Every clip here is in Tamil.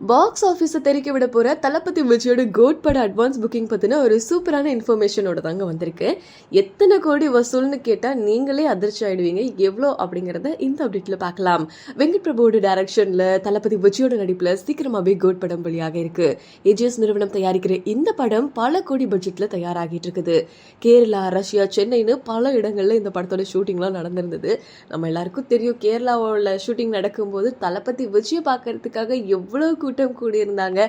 பாக்ஸ் ஆஃபீஸை தெரிக்க விட போகிற தளபதி விஜயோட கோட் பட அட்வான்ஸ் புக்கிங் பற்றின ஒரு சூப்பரான இன்ஃபர்மேஷனோட தாங்க வந்திருக்கு. எத்தனை கோடி வசூல்னு கேட்டால் நீங்களே அதிர்ச்சி ஆகிடுவீங்க. எவ்வளோ அப்படிங்கிறத இந்த அப்டேட்டில் பார்க்கலாம். வெங்கட் பிரபுவோட டைரக்ஷனில் தளபதி விஜயோட நடிப்பில் சீக்கிரமாகவே கோட் படம் வெளியாக இருக்கு. ஏஜிஎஸ் நிறுவனம் தயாரிக்கிற இந்த படம் பல கோடி பட்ஜெட்டில் தயாராகிட்டு இருக்குது. கேரளா, ரஷ்யா, சென்னைன்னு பல இடங்களில் இந்த படத்தோட ஷூட்டிங்லாம் நடந்திருந்தது. நம்ம எல்லாருக்கும் தெரியும், கேரளாவோட ஷூட்டிங் நடக்கும்போது தளபதி விஜயை பார்க்கறதுக்காக எவ்வளோ கூட்டம் கூடியிருந்தாங்க.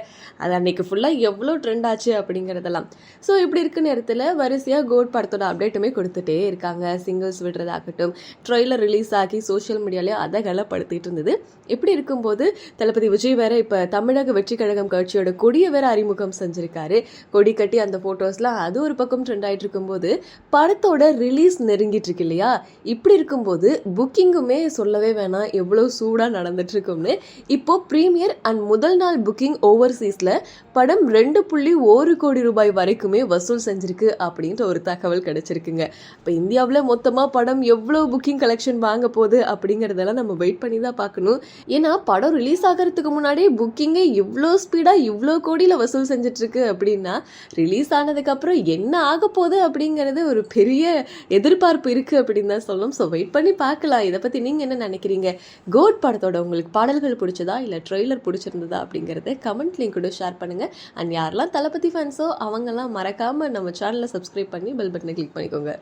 அது அன்னைக்கு ஃபுல்லாக எவ்வளோ ட்ரெண்ட் ஆச்சு அப்படிங்கிறதெல்லாம். ஸோ இப்படி இருக்க நேரத்தில் வரிசையாக கோட் படத்தோட அப்டேட்டுமே கொடுத்துட்டே இருக்காங்க. சிங்கிள்ஸ் விடுறதாகட்டும், ட்ரெய்லர் ரிலீஸ் ஆகி சோஷியல் மீடியாலே அதை கலப்படுத்திட்டு இருந்தது. இப்படி இருக்கும்போது தளபதி விஜய் வேற இப்போ தமிழக வெற்றி கழகம் கட்சியோட கொடியை வேற அறிமுகம் செஞ்சிருக்காரு. கொடி கட்டி அந்த ஃபோட்டோஸ்லாம் அது ஒரு பக்கம் ட்ரெண்ட் ஆகிட்டு இருக்கும்போது படத்தோட ரிலீஸ் நெருங்கிட்டு இருக்கு இல்லையா? இப்படி இருக்கும்போது புக்கிங்குமே சொல்லவே வேணாம், எவ்வளோ சூடாக நடந்துட்டு இருக்கும்னு. இப்போ ப்ரீமியர் அண்ட் முதல் நாள் புக்கிங் ஓவர்சீஸில் படம் 2.1 கோடி ரூபாய் வரைக்குமே வசூல் செஞ்சிருக்கு அப்படின்ற ஒரு தகவல் கிடைச்சிருக்குங்க. இப்போ இந்தியாவில் மொத்தமாக படம் எவ்வளோ புக்கிங் கலெக்ஷன் வாங்க போகுது அப்படிங்கிறதெல்லாம் நம்ம வெயிட் பண்ணி தான் பார்க்கணும். ஏன்னா படம் ரிலீஸ் ஆகிறதுக்கு முன்னாடியே புக்கிங்கே இவ்வளோ ஸ்பீடாக இவ்வளோ கோடியில் வசூல் செஞ்சிட்ருக்கு அப்படின்னா ரிலீஸ் ஆனதுக்கப்புறம் என்ன ஆக போகுது அப்படிங்கிறது ஒரு பெரிய எதிர்பார்ப்பு இருக்குது அப்படின்னு தான் சொல்லணும். ஸோ வெயிட் பண்ணி பார்க்கலாம். இதை பற்றி நீங்கள் என்ன நினைக்கிறீங்க? கோட் படத்தோட உங்களுக்கு பாடல்கள் பிடிச்சதா இல்லை ட்ரெய்லர் பிடிச்சிருந்ததா அப்படிங்கிறத கமெண்ட்லையும் கூட ஷேர் பண்ணுங்கள். அண்ட் யாரெல்லாம் தளபதி ஃபேன்ஸோ அவங்கெல்லாம் மறக்காமல் நம்ம சேனலை சப்ஸ்கிரைப் பண்ணி பெல் பட்டனை கிளிக் பண்ணிக்கோங்க.